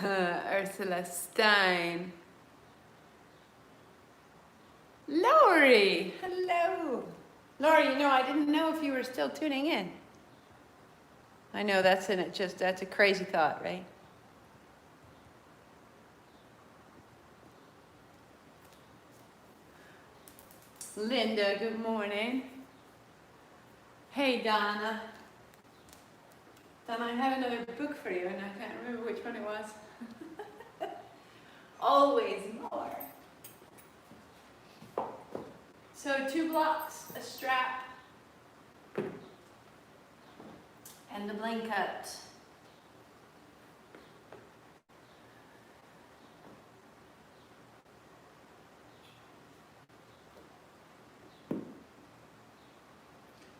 Ursula Stein. Lori, hello. Lori, I didn't know if you were still tuning in. I know that's a crazy thought, right? Linda, good morning. Hey, Donna. Donna, I have another book for you, and I can't remember which one it was. Always more. So 2 blocks, a strap, and the blanket.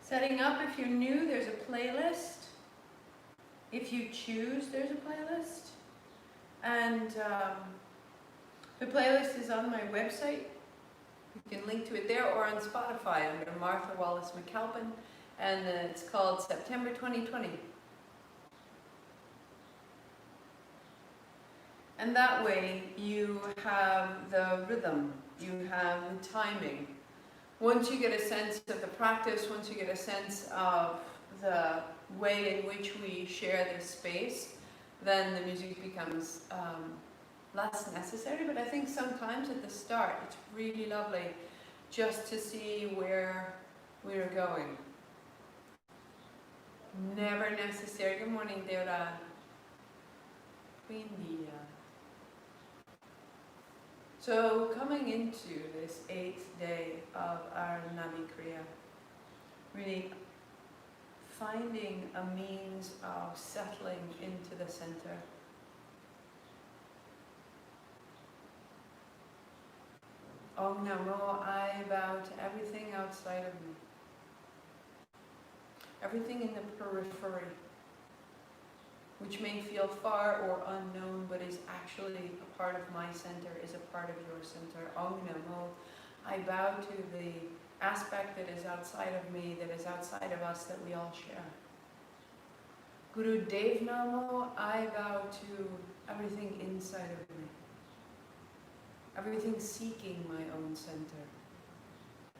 Setting up, if you're new, there's a playlist. If you choose, there's a playlist. And the playlist is on my website. You can link to it there, or on Spotify under Martha Wallace McAlpin. And it's called September 2020. And that way you have the rhythm, you have the timing. Once you get a sense of the practice, once you get a sense of the way in which we share this space, then the music becomes less necessary. But I think sometimes at the start it's really lovely just to see where we're going. Never necessary. Good morning, Deora. Quindi. So coming into this 8th day of our nabhi kriya, really finding a means of settling into the center. Om Namo, I bow to everything outside of me. Everything in the periphery, which may feel far or unknown, but is actually a part of my center, is a part of your center. Om Namo, I bow to the aspect that is outside of me, that is outside of us, that we all share. Guru Dev Namo, I bow to everything inside of me. Everything seeking my own center.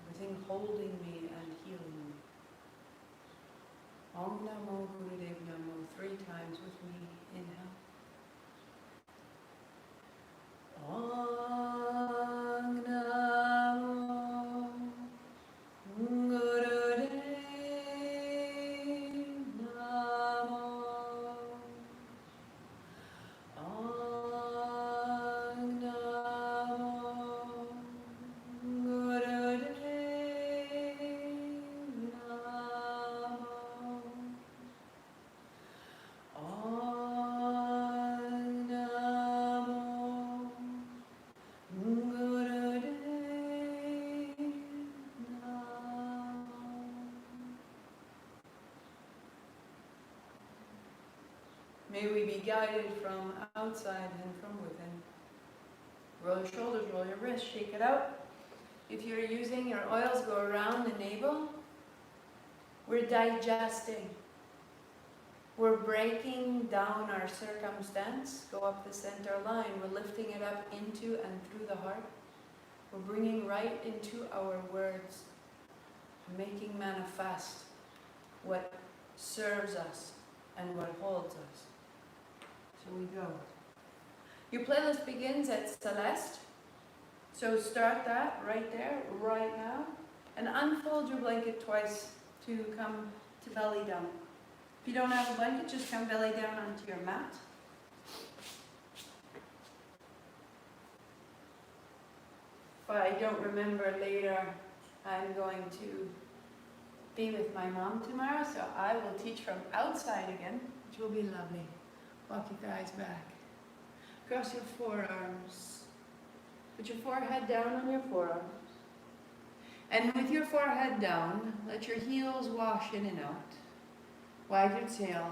Everything holding me and healing me. Om Namo Guru Dev Namo, 3 times with me. Inhale. Om Namo Guru Dev Namo. Om Namo Guru Dev Namo. May we be guided from outside and from within. Roll your shoulders, roll your wrists, shake it out. If you're using your oils, go around the navel. We're digesting. We're breaking down our circumstance. Go up the center line. We're lifting it up into and through the heart. We're bringing right into our words. Making manifest what serves us and what holds us. So we go. Your playlist begins at Celeste. So start that right there, right now. And unfold your blanket twice to come to belly down. If you don't have a blanket, just come belly down onto your mat. If I don't remember later, I'm going to be with my mom tomorrow, so I will teach from outside again, which will be lovely. Walk your thighs back. Cross your forearms. Put your forehead down on your forearms. And with your forehead down, let your heels wash in and out. Wag your tail,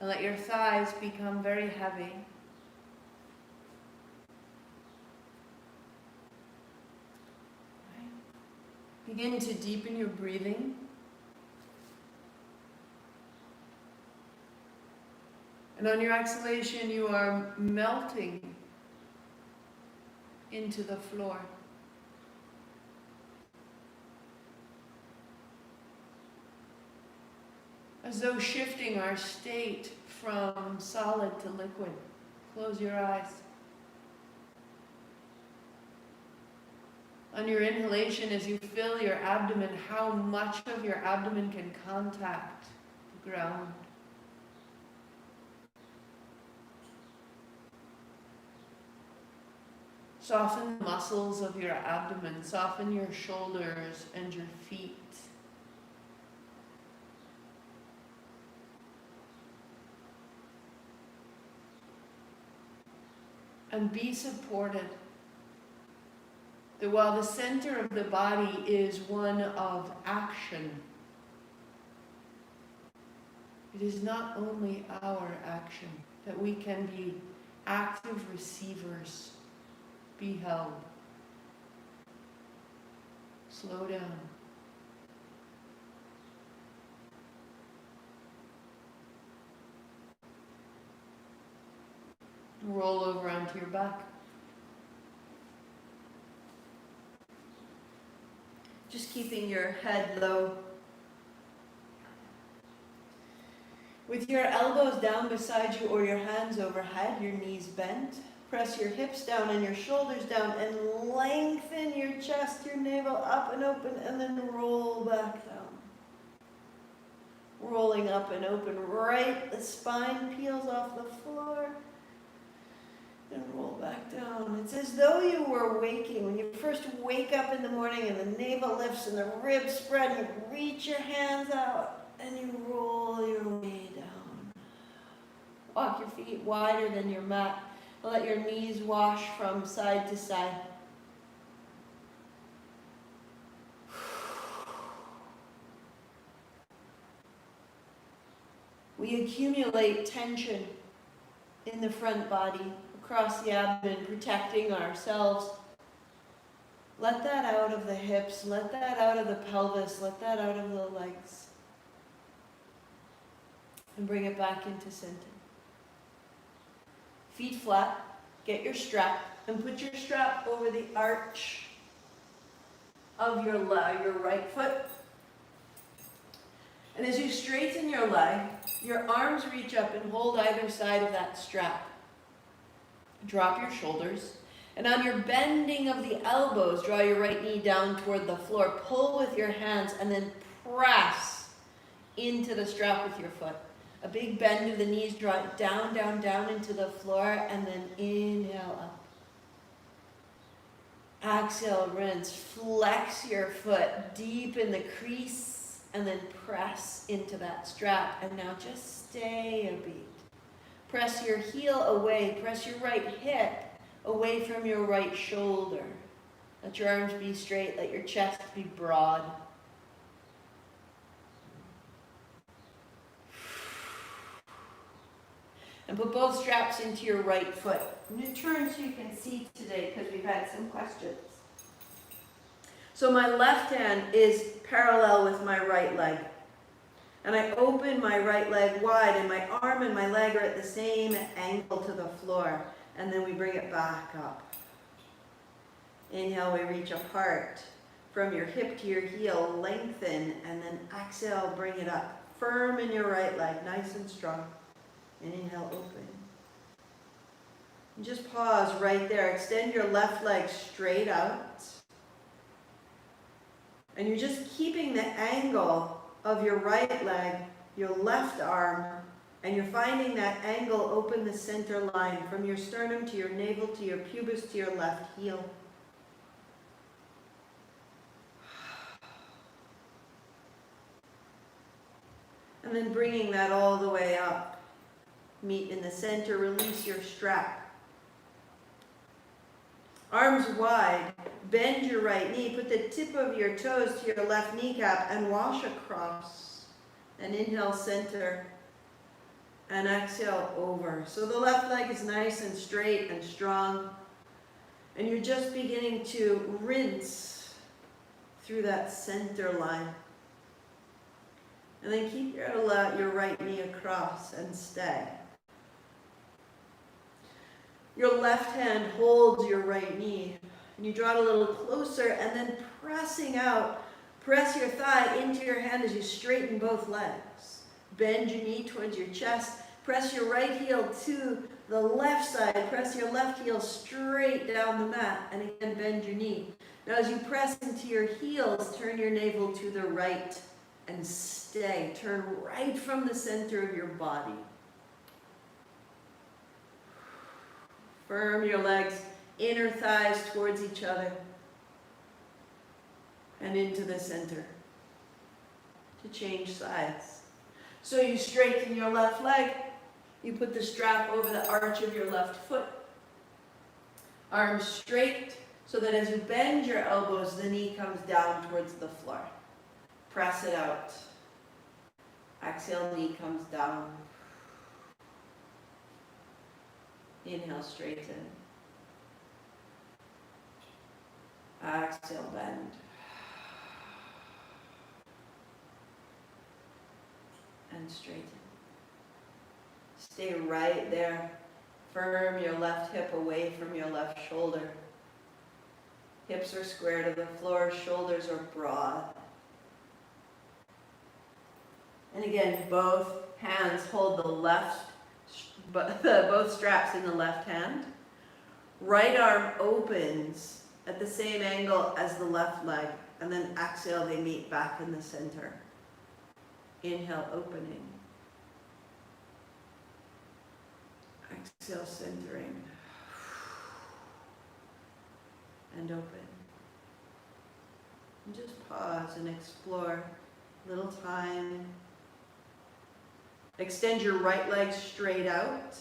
and let your thighs become very heavy. Begin to deepen your breathing. And on your exhalation, you are melting into the floor. As though shifting our state from solid to liquid. Close your eyes. On your inhalation, as you fill your abdomen, how much of your abdomen can contact the ground? Soften the muscles of your abdomen, soften your shoulders and your feet. And be supported that while the center of the body is one of action, it is not only our action, that we can be active receivers. Be held. Slow down. Roll over onto your back. Just keeping your head low. With your elbows down beside you or your hands overhead, your knees bent. Press your hips down and your shoulders down and lengthen your chest, your navel up and open, and then roll back down. Rolling up and open, right, the spine peels off the floor. And roll back down. It's as though you were waking. When you first wake up in the morning and the navel lifts and the ribs spread, you reach your hands out and you roll your way down. Walk your feet wider than your mat. Let your knees wash from side to side. We accumulate tension in the front body, across the abdomen, protecting ourselves. Let that out of the hips, let that out of the pelvis, let that out of the legs. And bring it back into center. Feet flat, get your strap, and put your strap over the arch of your leg, your right foot. And as you straighten your leg, your arms reach up and hold either side of that strap. Drop your shoulders, and on your bending of the elbows, draw your right knee down toward the floor. Pull with your hands and then press into the strap with your foot. A big bend of the knees, draw it down, down, down into the floor, and then inhale up. Exhale, rinse, flex your foot deep in the crease, and then press into that strap. And now just stay a beat. Press your heel away, press your right hip away from your right shoulder. Let your arms be straight, let your chest be broad. And put both straps into your right foot. I'm going to turn so you can see today because we've had some questions. So my left hand is parallel with my right leg. And I open my right leg wide, and my arm and my leg are at the same angle to the floor. And then we bring it back up. Inhale, we reach apart from your hip to your heel, lengthen, and then exhale, bring it up. Firm in your right leg, nice and strong. And inhale, open. And just pause right there. Extend your left leg straight out. And you're just keeping the angle of your right leg, your left arm, and you're finding that angle open the center line from your sternum to your navel to your pubis to your left heel. And then bringing that all the way up. Meet in the center, release your strap. Arms wide, bend your right knee, put the tip of your toes to your left kneecap and wash across. And inhale, center, and exhale, over. So the left leg is nice and straight and strong. And you're just beginning to rinse through that center line. And then keep your right knee across and stay. Your left hand holds your right knee. And you draw it a little closer, and then pressing out, press your thigh into your hand as you straighten both legs. Bend your knee towards your chest. Press your right heel to the left side. Press your left heel straight down the mat. And again, bend your knee. Now as you press into your heels, turn your navel to the right and stay. Turn right from the center of your body. Firm your legs, inner thighs towards each other and into the center to change sides. So you straighten your left leg, you put the strap over the arch of your left foot, arms straight so that as you bend your elbows, the knee comes down towards the floor. Press it out. Exhale, knee comes down. Inhale, straighten. Exhale, bend. And straighten. Stay right there. Firm your left hip away from your left shoulder. Hips are square to the floor, shoulders are broad. And again, both hands hold the left, both straps in the left hand. Right arm opens at the same angle as the left leg, and then exhale, they meet back in the center. Inhale, opening. Exhale, centering. And open. And just pause and explore. Little time. Extend your right leg straight out.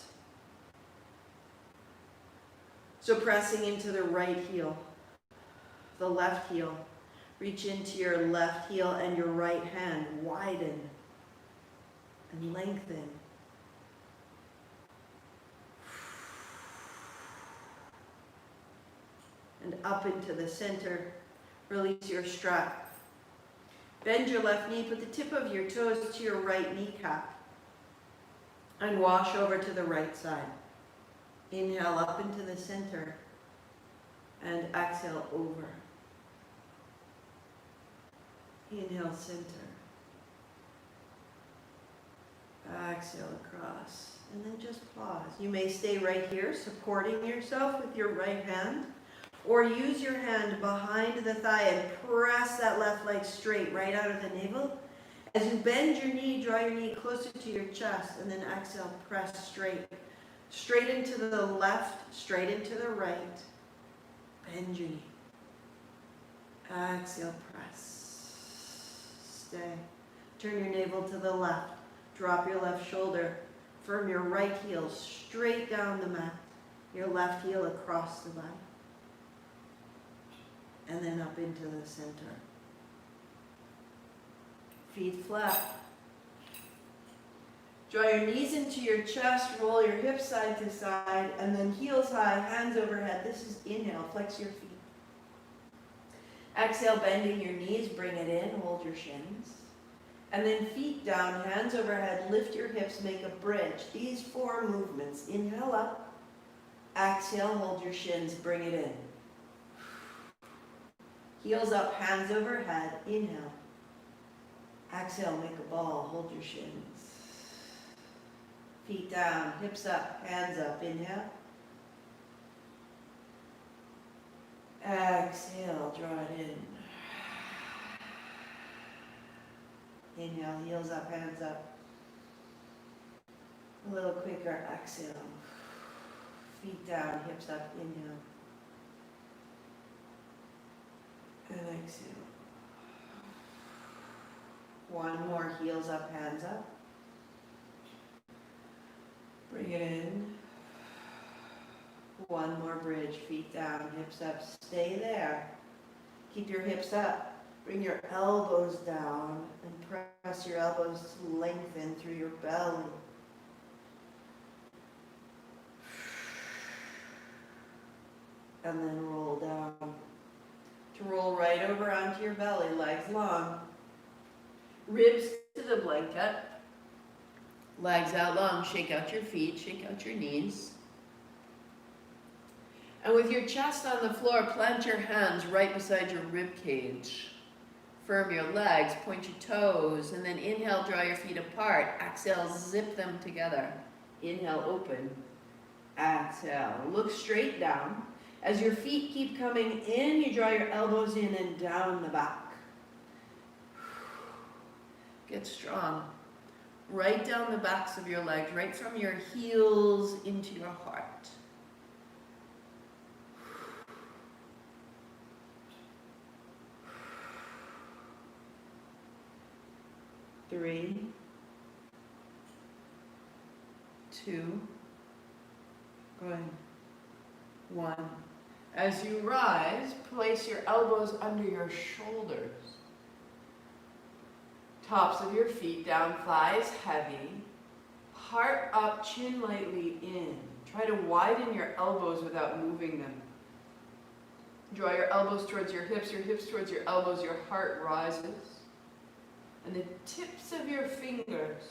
So pressing into the right heel, the left heel. Reach into your left heel and your right hand. Widen and lengthen. And up into the center. Release your strap. Bend your left knee. Put the tip of your toes to your right kneecap. And wash over to the right side. Inhale up into the center. And exhale over. Inhale, center. Exhale across. And then just pause. You may stay right here, supporting yourself with your right hand. Or use your hand behind the thigh and press that left leg straight, right out of the navel. As you bend your knee, draw your knee closer to your chest, and then exhale, press straight. Straight into the left, straight into the right. Bend your knee. Exhale, press. Stay. Turn your navel to the left. Drop your left shoulder. Firm your right heel straight down the mat. Your left heel across the body. And then up into the center. Feet flat. Draw your knees into your chest, roll your hips side to side, and then heels high, hands overhead. This is inhale, flex your feet. Exhale, bending your knees, bring it in, hold your shins. And then feet down, hands overhead, lift your hips, make a bridge. These 4 movements. Inhale up, exhale, hold your shins, bring it in. Heels up, hands overhead, inhale. Exhale, make a ball, hold your shins. Feet down, hips up, hands up, inhale. Exhale, draw it in. Inhale, heels up, hands up. A little quicker, exhale. Feet down, hips up, inhale. And exhale. One more, heels up, hands up. Bring it in. One more bridge, feet down, hips up. Stay there. Keep your hips up. Bring your elbows down and press your elbows to lengthen through your belly. And then roll down. To roll right over onto your belly, legs long. Ribs to the blanket. Legs out long. Shake out your feet, shake out your knees. And with your chest on the floor, plant your hands right beside your rib cage. Firm your legs, point your toes, and then inhale, draw your feet apart. Exhale, zip them together. Inhale, open. Exhale, look straight down. As your feet keep coming in, you draw your elbows in and down the back. Get strong. Right down the backs of your legs, right from your heels into your heart. 3, 2, good, 1. As you rise, place your elbows under your shoulders. Tops of your feet down, thighs heavy. Heart up, chin lightly in. Try to widen your elbows without moving them. Draw your elbows towards your hips towards your elbows, your heart rises. And the tips of your fingers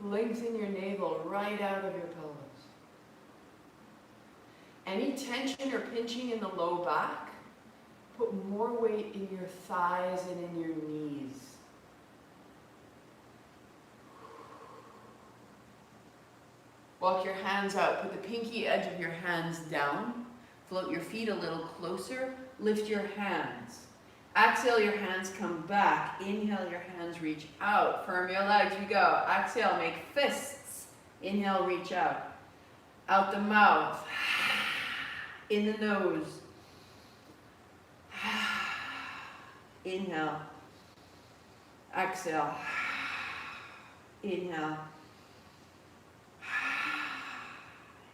lengthen your navel right out of your pelvis. Any tension or pinching in the low back, put more weight in your thighs and in your knees. Walk your hands out. Put the pinky edge of your hands down. Float your feet a little closer. Lift your hands. Exhale, your hands come back. Inhale, your hands reach out. Firm your legs, we go. Exhale, make fists. Inhale, reach out. Out the mouth. In the nose. Inhale. Exhale. Inhale.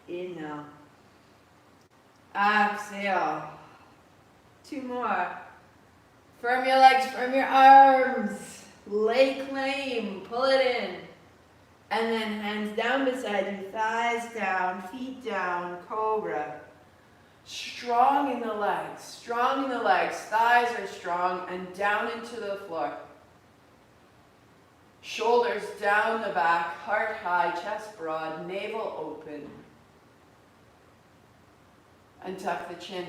Inhale. Exhale. 2 more. Firm your legs, firm your arms. Lay claim, pull it in. And then hands down beside you, thighs down, feet down, cobra. Strong in the legs, thighs are strong, and down into the floor. Shoulders down the back, heart high, chest broad, navel open. And tuck the chin.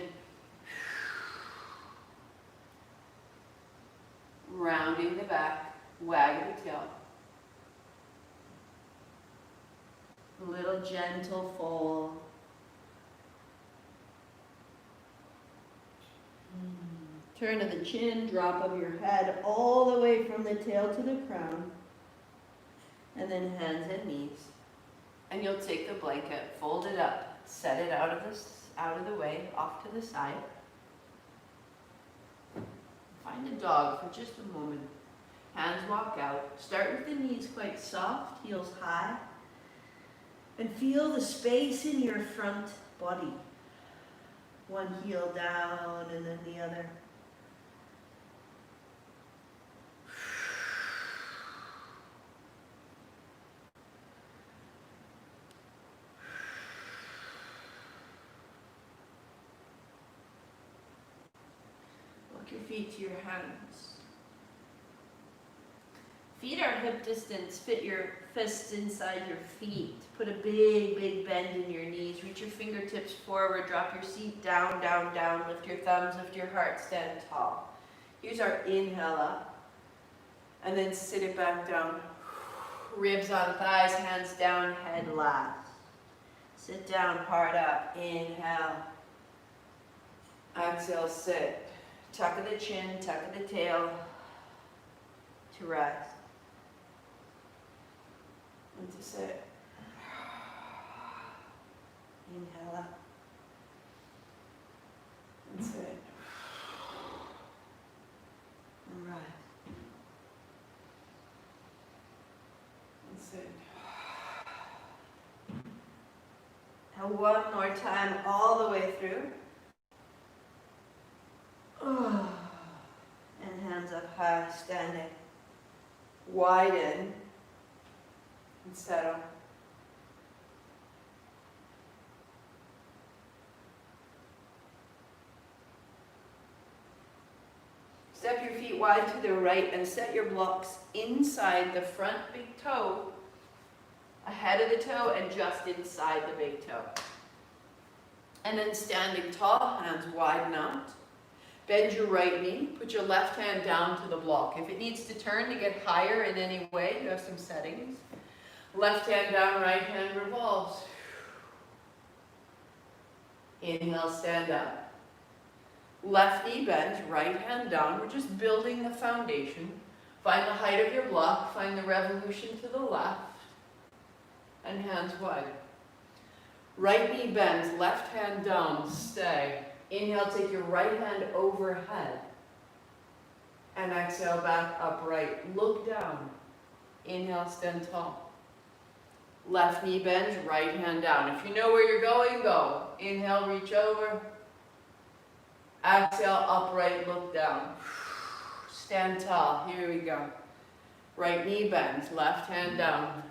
Rounding the back, wag the tail. A little gentle fold. Turn to the chin, drop of your head all the way from the tail to the crown. And then hands and knees. And you'll take the blanket, fold it up, set it out of the way, off to the side. Find a dog for just a moment. Hands walk out. Start with the knees quite soft, heels high. And feel the space in your front body. One heel down and then the other. Walk your feet to your hands. Feet are hip distance. Fit your fists inside your feet. Put a big, big bend in your knees. Reach your fingertips forward. Drop your seat down, down, down. Lift your thumbs, lift your heart, stand tall. Here's our inhale up. And then sit it back down. Ribs on thighs, hands down, head last. Sit down, heart up. Inhale. Exhale, sit. Tuck of the chin, tuck of the tail. To rest. And to sit. Inhale up. And sit. And rise. And sit. And one more time all the way through. And hands up high, standing. Widen. And settle. Step your feet wide to the right and set your blocks inside the front big toe, ahead of the toe and just inside the big toe. And then standing tall, hands widen out. Bend your right knee, put your left hand down to the block. If it needs to turn to get higher in any way, you have some settings. Left hand down, right hand revolves. Inhale, stand up. Left knee bends, right hand down. We're just building the foundation. Find the height of your block, find the revolution to the left, and hands wide. Right knee bends, left hand down, stay. Inhale, take your right hand overhead. And exhale, back upright. Look down. Inhale, stand tall. Left knee bends, right hand down. If you know where you're going, go. Inhale, reach over. Exhale, upright, look down. Stand tall. Here we go. Right knee bends, left hand down.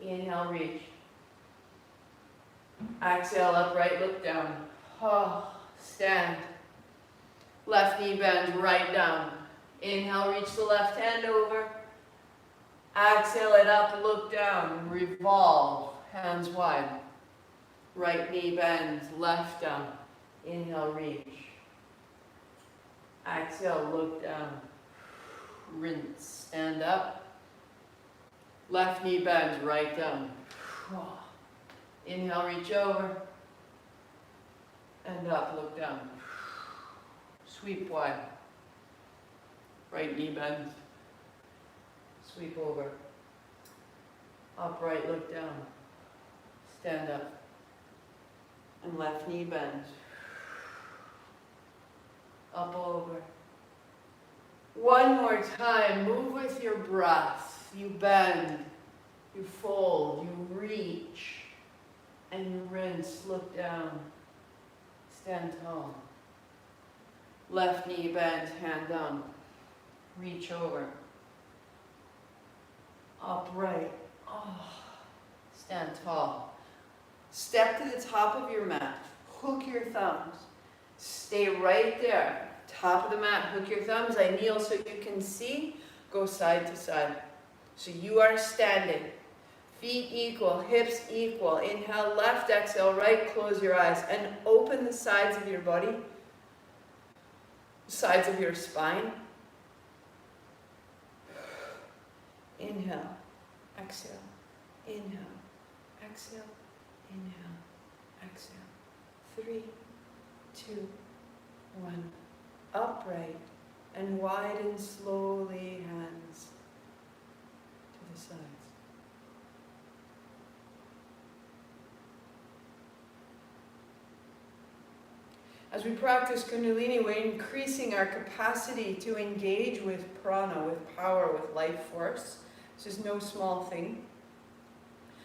Inhale, reach. Exhale, upright, look down. Oh, stand. Left knee bends, right down. Inhale, reach the left hand over. Exhale it up, look down, revolve, hands wide. Right knee bends, left down. Inhale, reach. Exhale, look down. Rinse, stand up. Left knee bends, right down. Inhale, reach over. And up, look down. Sweep wide. Right knee bends. Sweep over. Upright, look down. Stand up. And left knee bends. Up over. One more time. Move with your breath. You bend. You fold. You reach. And you rinse. Look down. Stand tall. Left knee bends, hand down. Reach over. Upright. Oh. Stand tall. Step to the top of your mat. Hook your thumbs. Stay right there. Top of the mat. Hook your thumbs. I kneel so you can see. Go side to side. So you are standing. Feet equal, hips equal. Inhale left, exhale right, close your eyes and open the sides of your body, sides of your spine. Inhale, exhale, inhale, exhale, inhale, exhale. 3, 2, 1. Upright and widen slowly, hands to the sides. As we practice kundalini, we're increasing our capacity to engage with prana, with power, with life force. This is no small thing.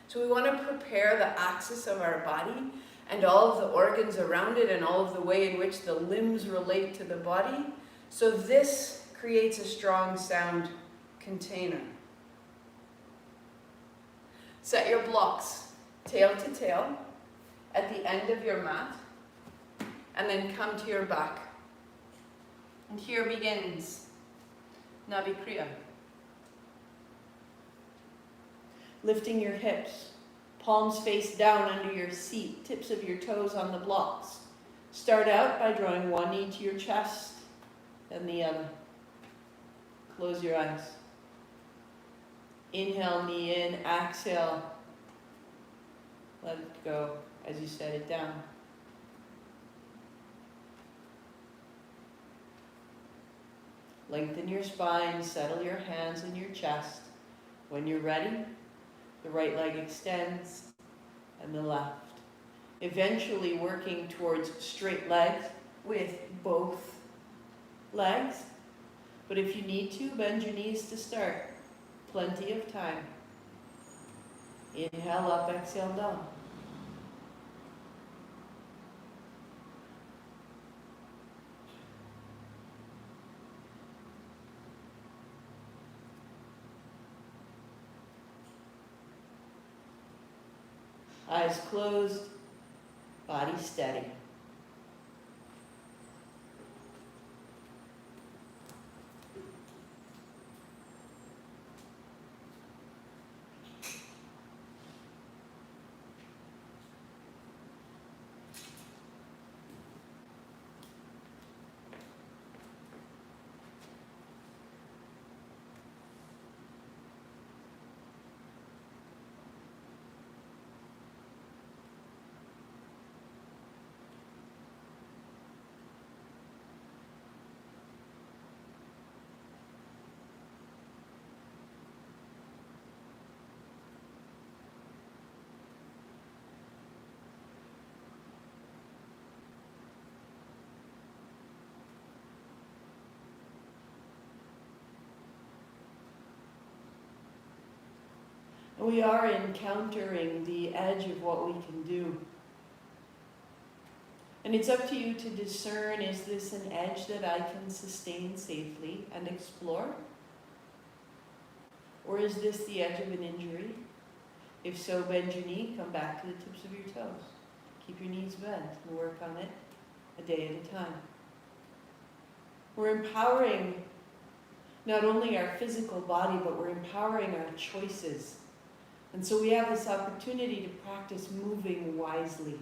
So we want to prepare the axis of our body and all of the organs around it and all of the way in which the limbs relate to the body. So this creates a strong sound container. Set your blocks tail to tail at the end of your mat. And then come to your back. And here begins nabhi kriya. Lifting your hips, palms face down under your seat, tips of your toes on the blocks. Start out by drawing one knee to your chest, then the other. Close your eyes. Inhale, knee in, exhale. Let it go as you set it down. Lengthen your spine, settle your hands in your chest. When you're ready, the right leg extends and the left. Eventually working towards straight legs with both legs. But if you need to, bend your knees to start. Plenty of time. Inhale up, exhale down. Eyes closed, body steady. we are encountering the edge of what we can do. And it's up to you to discern, is this an edge that I can sustain safely and explore? Or is this the edge of an injury? If so, bend your knee, come back to the tips of your toes. Keep your knees bent and work on it a day at a time. We're empowering not only our physical body, but we're empowering our choices. And so we have this opportunity to practice moving wisely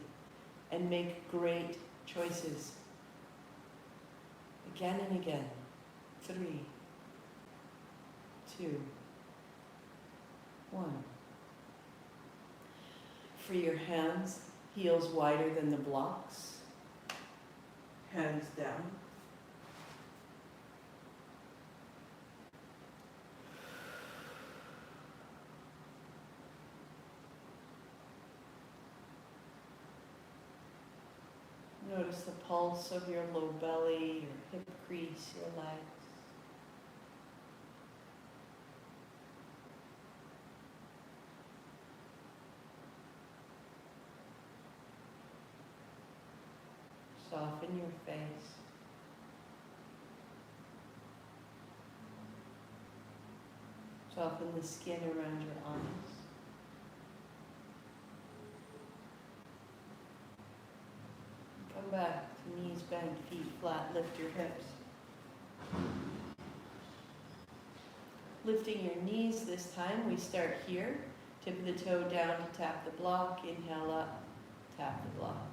and make great choices. Again and again. 3, 2, 1. Free your hands, heels wider than the blocks. Hands down. Notice the pulse of your low belly, your hip crease, your legs. Soften your face. Soften the skin around your eyes. Come back to knees bent, feet flat, lift your hips. Lifting your knees this time, we start here. Tip of the toe down to tap the block, inhale up, tap the block.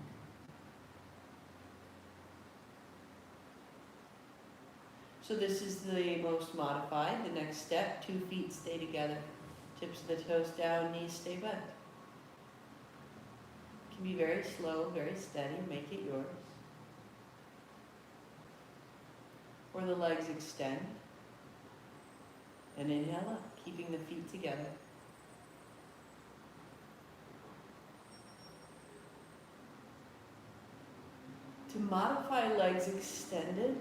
So this is the most modified. The next step, 2 feet stay together. Tips of the toes down, knees stay bent. It can be very slow, very steady, make it yours. Or the legs extend. And inhale up, keeping the feet together. To modify legs extended,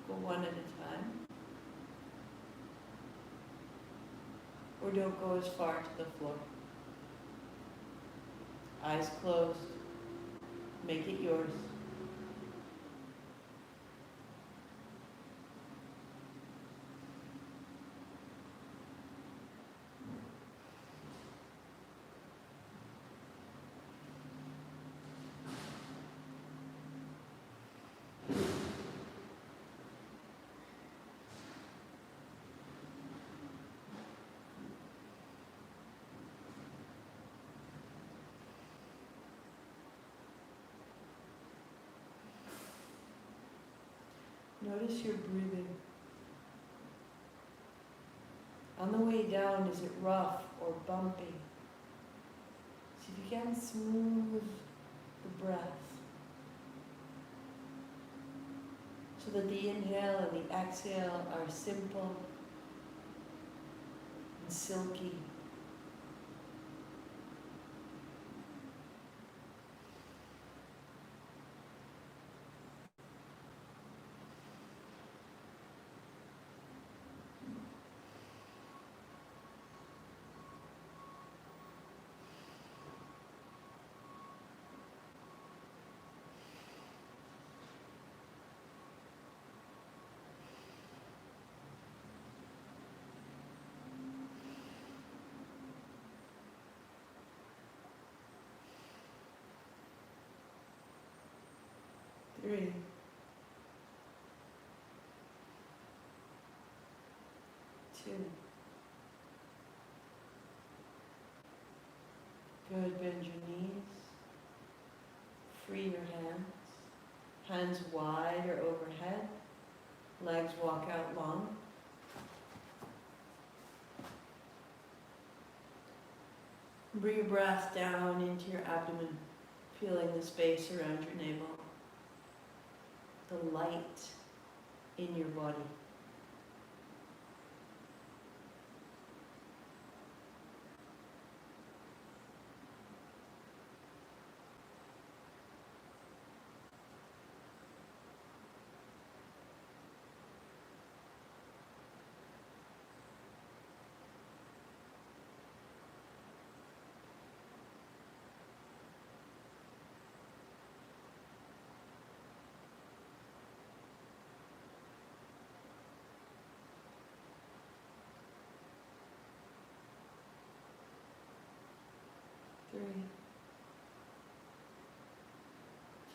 go one at a time. Or don't go as far to the floor. Eyes closed. Make it yours. Notice your breathing. On the way down, is it rough or bumpy? So if you can smooth the breath so that the inhale and the exhale are simple and silky. Three, 2. Good, bend your knees. Free your hands. Hands wide or overhead. Legs walk out long. Bring your breath down into your abdomen, feeling the space around your navel. The light in your body.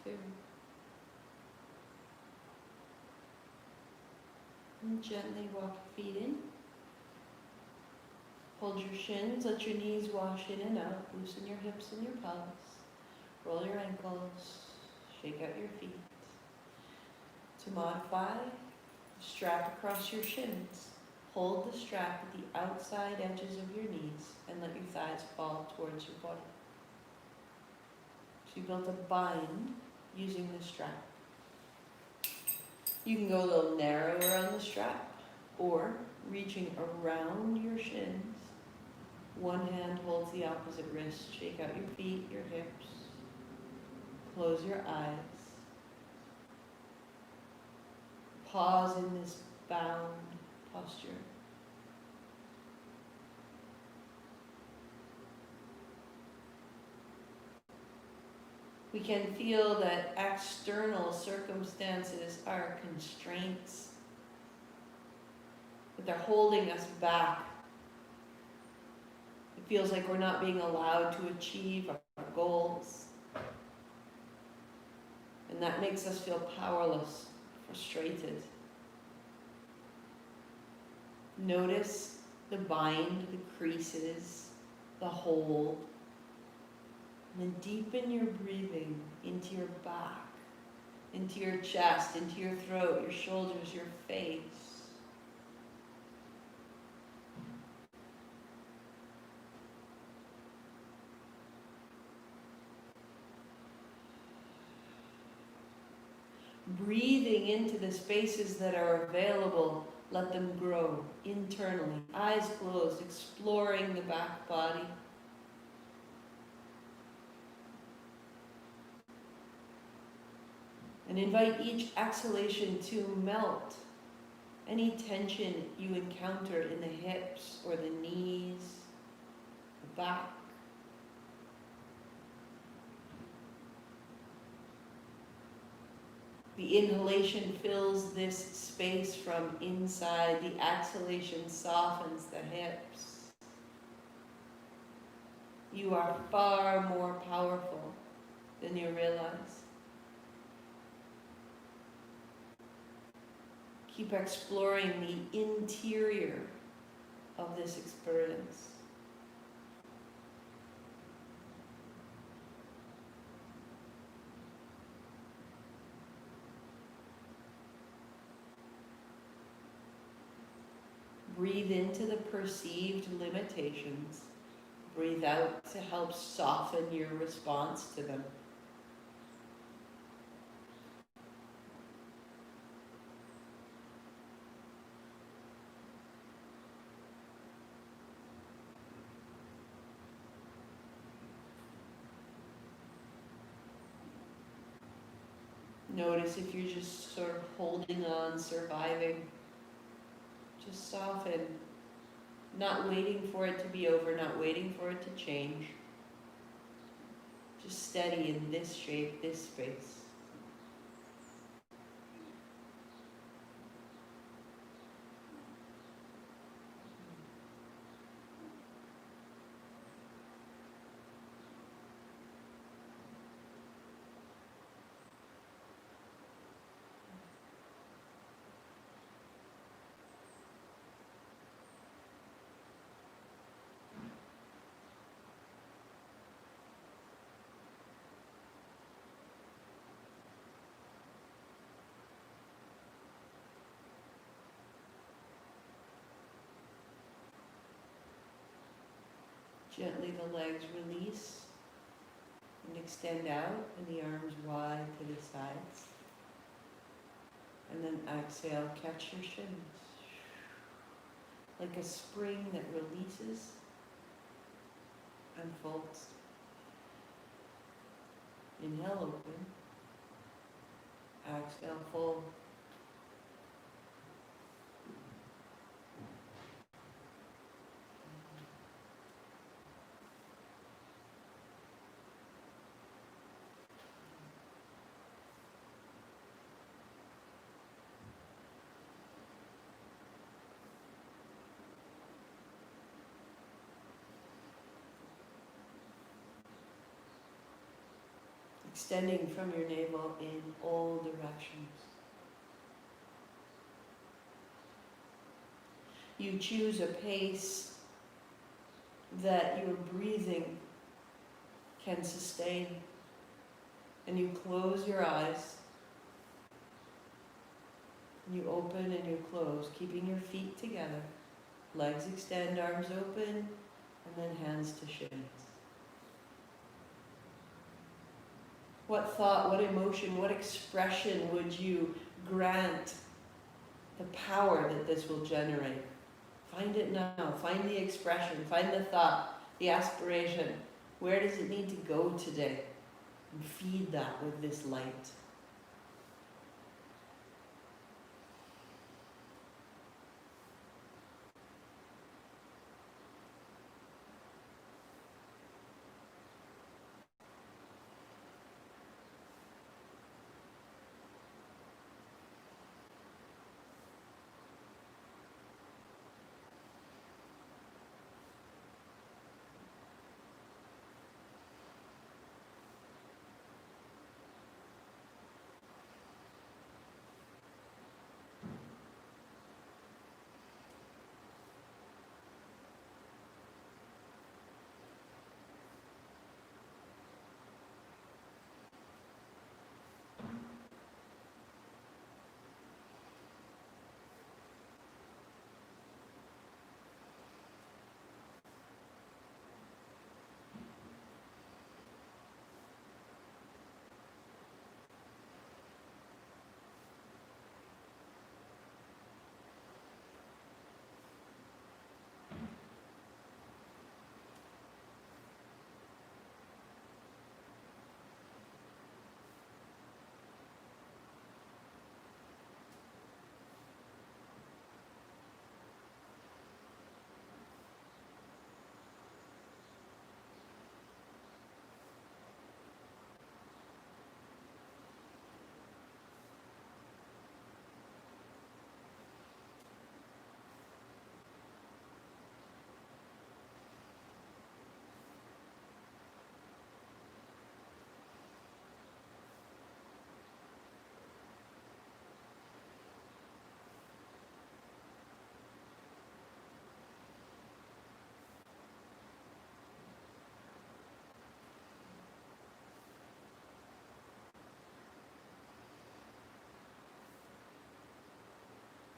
2. And gently walk your feet in. Hold your shins, let your knees wash in and out. Loosen your hips and your pelvis. Roll your ankles, shake out your feet. To modify, strap across your shins. Hold the strap at the outside edges of your knees and let your thighs fall towards your body. So you built a bind using the strap. You can go a little narrower on the strap or reaching around your shins. One hand holds the opposite wrist. Shake out your feet, your hips. Close your eyes. Pause in this bound posture. We can feel that external circumstances are constraints, that they're holding us back. It feels like we're not being allowed to achieve our goals. And that makes us feel powerless, frustrated. Notice the bind, the creases, the hold. And then deepen your breathing into your back, into your chest, into your throat, your shoulders, your face. Breathing into the spaces that are available, let them grow internally. Eyes closed, exploring the back body. And invite each exhalation to melt any tension you encounter in the hips or the knees, the back. The inhalation fills this space from inside. The exhalation softens the hips. You are far more powerful than you realize. Keep exploring the interior of this experience. Breathe into the perceived limitations. Breathe out to help soften your response to them. Notice if you're just sort of holding on, surviving. Just soften. Not waiting for it to be over, not waiting for it to change. Just steady in this shape, this space. Gently the legs release and extend out, and the arms wide to the sides. And then exhale, catch your shins. Like a spring that releases and folds. Inhale, open. Exhale, fold. extending from your navel in all directions. You choose a pace that your breathing can sustain, and you close your eyes. You open and you close, keeping your feet together. Legs extend, arms open, and then hands to shins. What thought, what emotion, what expression would you grant the power that this will generate? Find it now. Find the expression. Find the thought, the aspiration. Where does it need to go today? And feed that with this light.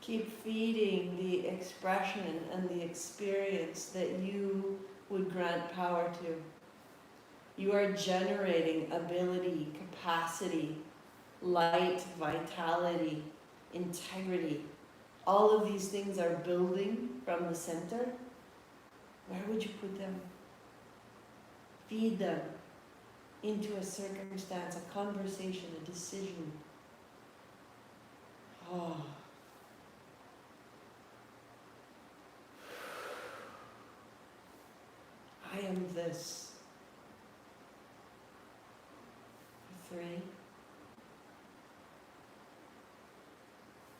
Keep feeding the expression and the experience that you would grant power to. You are generating ability, capacity, light, vitality, integrity. All of these things are building from the center. Where would you put them? Feed them into a circumstance, a conversation, a decision. Oh. I am this. For 3.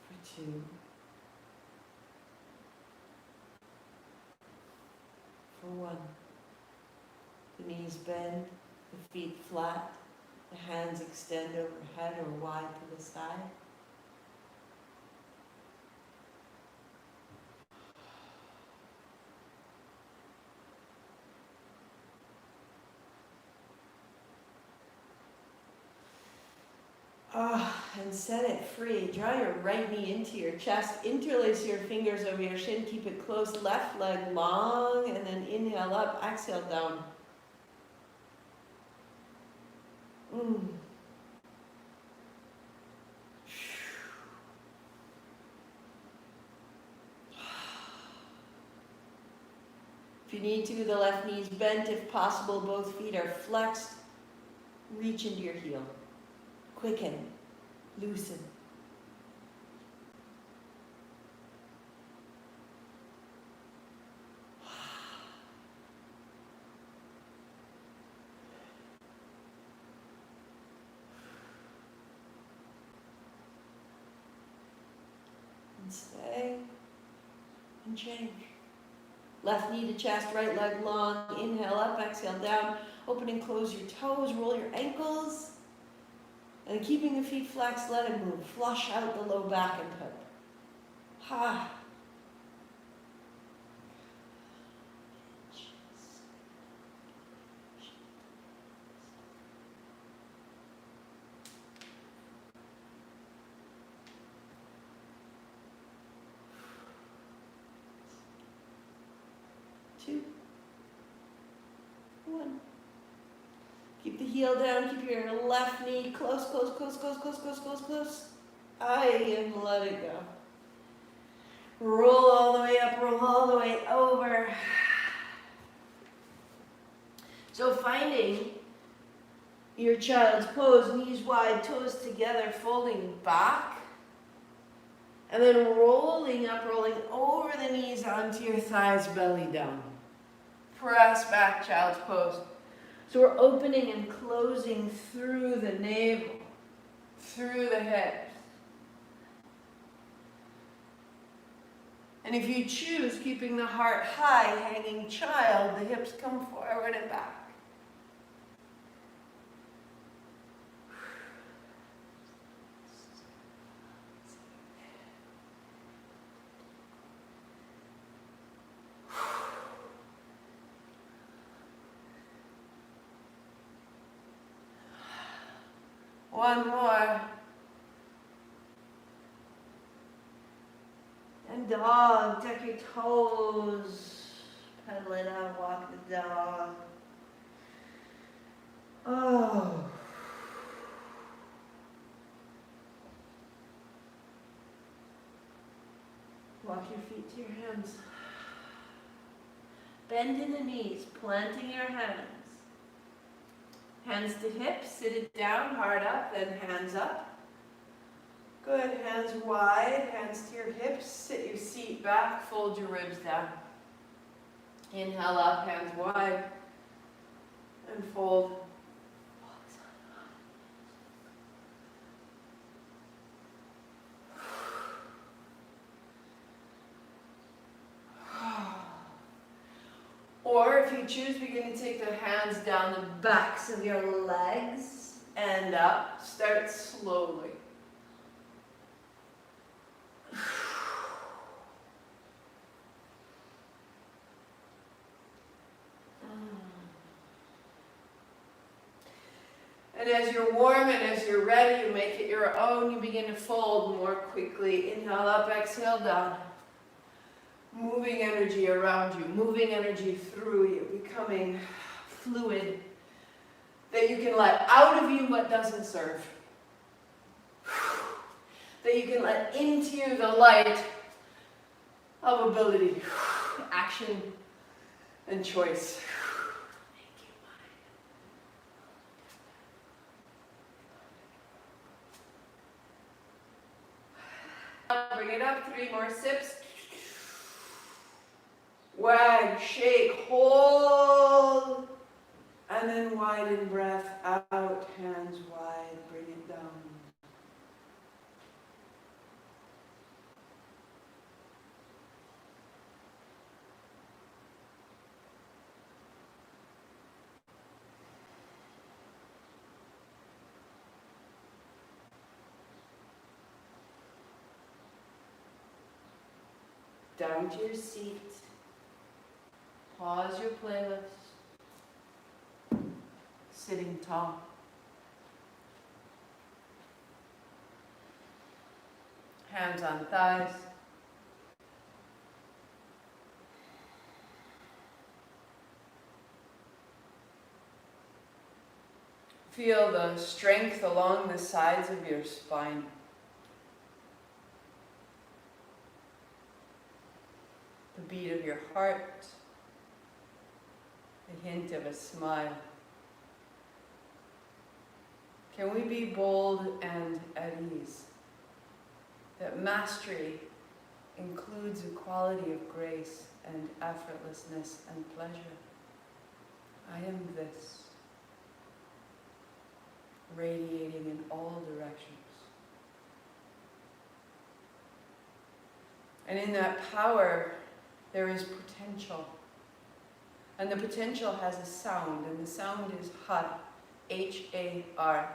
For 2. For 1. The knees bend, the feet flat, the hands extend overhead or wide to the side. And set it free. Draw your right knee into your chest. Interlace your fingers over your shin. Keep it close. Left leg long. And then inhale up. Exhale down. If you need to, the left knee is bent. If possible, both feet are flexed. Reach into your heel. Quicken. Loosen. And stay. And change. Left knee to chest, right leg long. Inhale up, exhale down. Open and close your toes. Roll your ankles. And keeping the feet flexed, let it move. Flush out the low back and hip. Ha. 2, 1. Keep the heel down, keep your left knee close, close, close, close, close, close, close, close. And let it go. Roll all the way up, roll all the way over. So finding your child's pose, knees wide, toes together, folding back. And then rolling up, rolling over the knees onto your thighs, belly down. Press back, child's pose. So we're opening and closing through the navel, through the hips. And if you choose, keeping the heart high, hanging child, the hips come forward and back. One more. And dog, tuck your toes. Pedal it out, walk the dog. Oh. Walk your feet to your hands. Bend in the knees, planting your hands. Hands to hips, sit it down, heart up, then hands up. Good, hands wide, hands to your hips, sit your seat back, fold your ribs down. Inhale up, hands wide, and fold. Or if you choose, begin to take the hands down the backs of your legs and up. Start slowly. And as you're warm and as you're ready, you make it your own. You begin to fold more quickly. Inhale up, exhale down. Moving energy around you, moving energy through you, becoming fluid, that you can let out of you what doesn't serve, that you can let into you the light of ability, action, and choice. Bring it up, 3 more sips. Wag, shake, hold, and then widen breath out, hands wide, bring it down. Down to your seat. Pause your playlist. Sitting tall. Hands on thighs. Feel the strength along the sides of your spine. The beat of your heart. The hint of a smile. Can we be bold and at ease? That mastery includes a quality of grace and effortlessness and pleasure. I am this, radiating in all directions. And in that power, there is potential. And the potential has a sound, and the sound is har, H-A-R.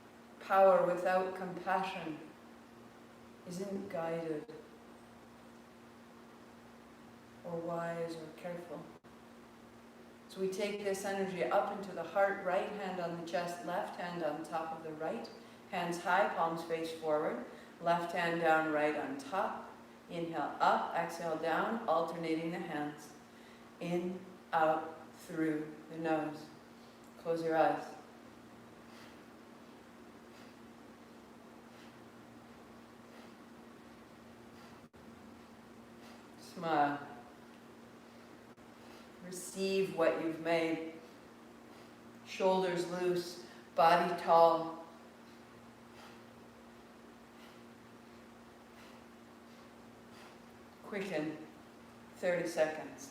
power without compassion isn't guided or wise or careful. So we take this energy up into the heart, right hand on the chest, left hand on top of the right, hands high, palms face forward, left hand down, right on top. Inhale up, exhale down, alternating the hands. In, out, through the nose. Close your eyes. Smile. Receive what you've made. Shoulders loose, body tall. Quicken, 30 seconds.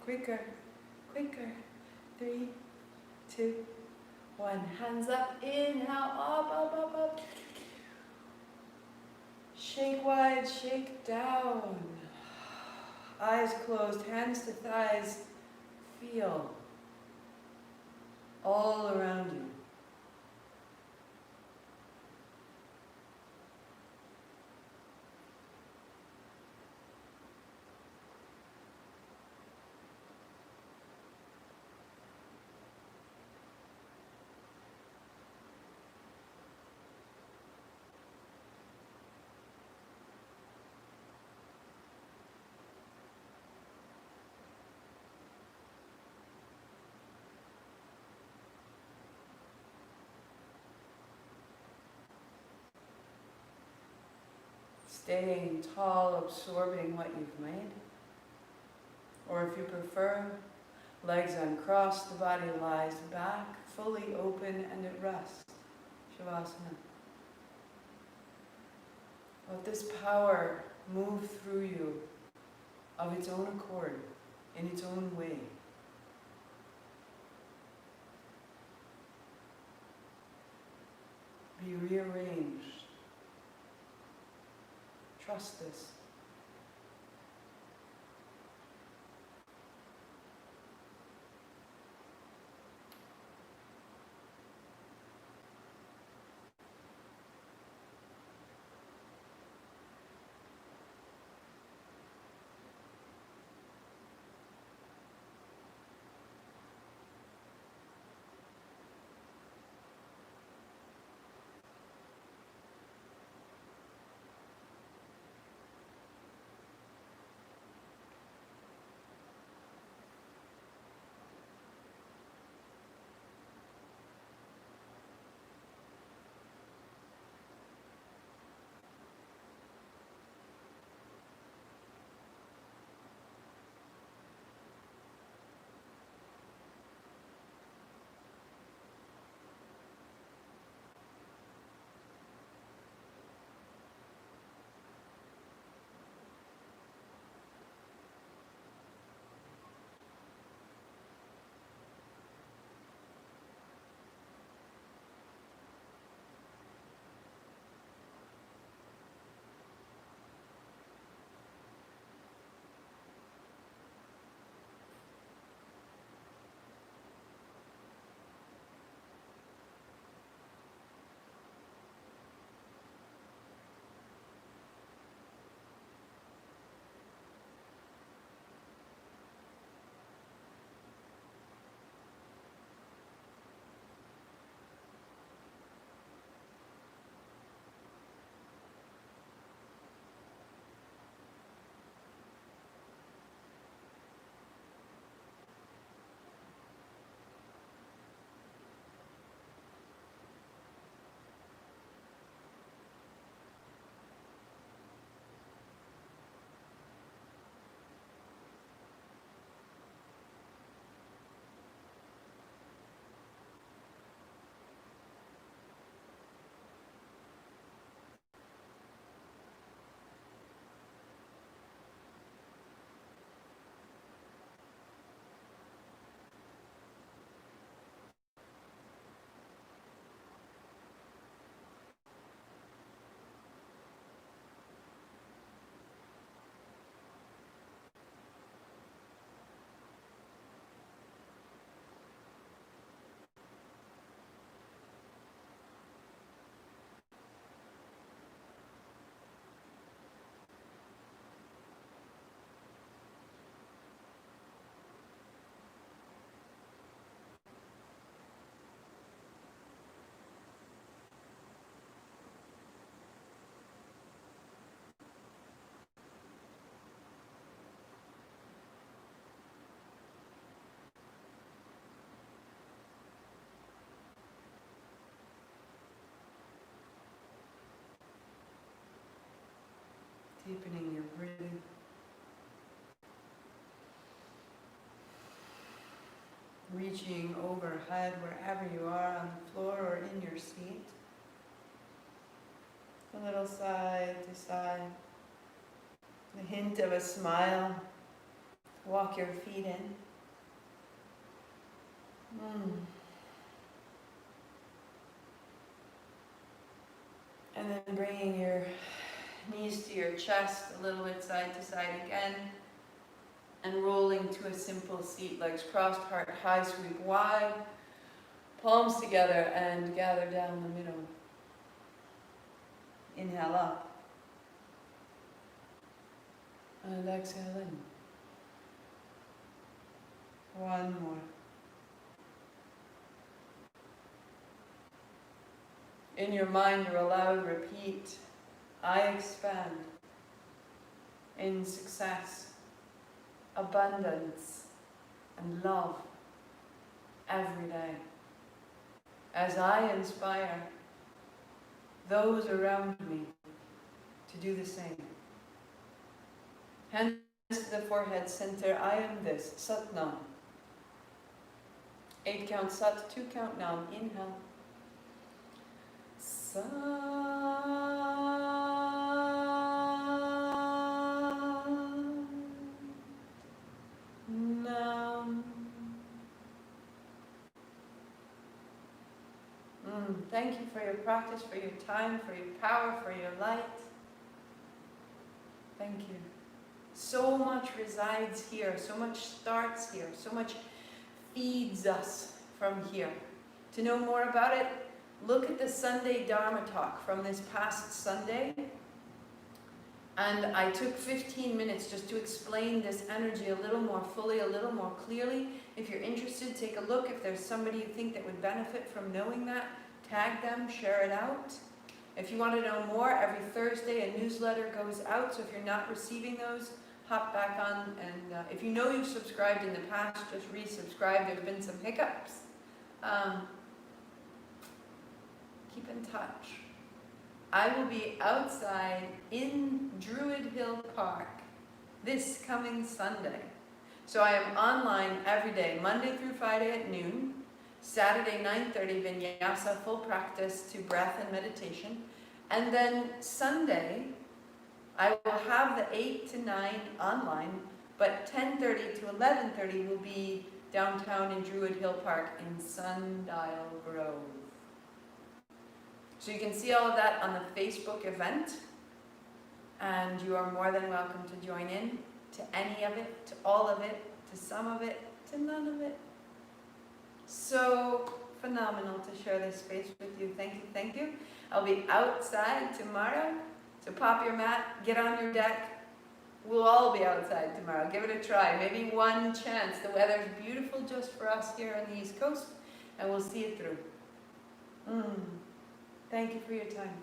Quicker, quicker. 3, 2, 1. Hands up, inhale, up. Shake wide, shake down. Eyes closed, hands to thighs. Feel all around you. Staying tall, absorbing what you've made. Or if you prefer, legs uncrossed, the body lies back, fully open and at rest. Shavasana. Let this power move through you of its own accord, in its own way. Be rearranged. Trust this. Deepening your breathing. Reaching overhead wherever you are, on the floor or in your seat. A little side to side. The hint of a smile. Walk your feet in. And then bringing your knees to your chest, a little bit side to side again. And rolling to a simple seat, legs crossed, heart high, sweep wide. Palms together and gather down the middle. Inhale up. And exhale in. One more. In your mind or aloud, repeat, I expand in success, abundance, and love every day. As I inspire those around me to do the same. Hands to the forehead center, I am this, Sat Nam. 8 count Sat, 2 count Nam, inhale. Sat Nam. Thank you for your practice, for your time, for your power, for your light. Thank you. So much resides here, so much starts here, so much feeds us from here. To know more about it, look at the Sunday Dharma talk from this past Sunday. And I took 15 minutes just to explain this energy a little more fully, a little more clearly. If you're interested, take a look. If there's somebody you think that would benefit from knowing that, tag them, share it out. If you want to know more, every Thursday a newsletter goes out. So if you're not receiving those, hop back on. And if you know you've subscribed in the past, just resubscribe. There have been some hiccups. Keep in touch. I will be outside in Druid Hill Park this coming Sunday. So I am online every day, Monday through Friday at noon, Saturday 9:30 vinyasa, full practice to breath and meditation. And then Sunday, I will have the 8 to 9 online, but 10:30 to 11:30 will be downtown in Druid Hill Park in Sundial Grove. So you can see all of that on the Facebook event, and you are more than welcome to join in to any of it, to all of it, to some of it, to none of it. So phenomenal to share this space with you. Thank you, thank you. I'll be outside tomorrow, so pop your mat, get on your deck. We'll all be outside tomorrow. Give it a try. Maybe one chance. The weather's beautiful just for us here on the East Coast, and we'll see it through. Thank you for your time.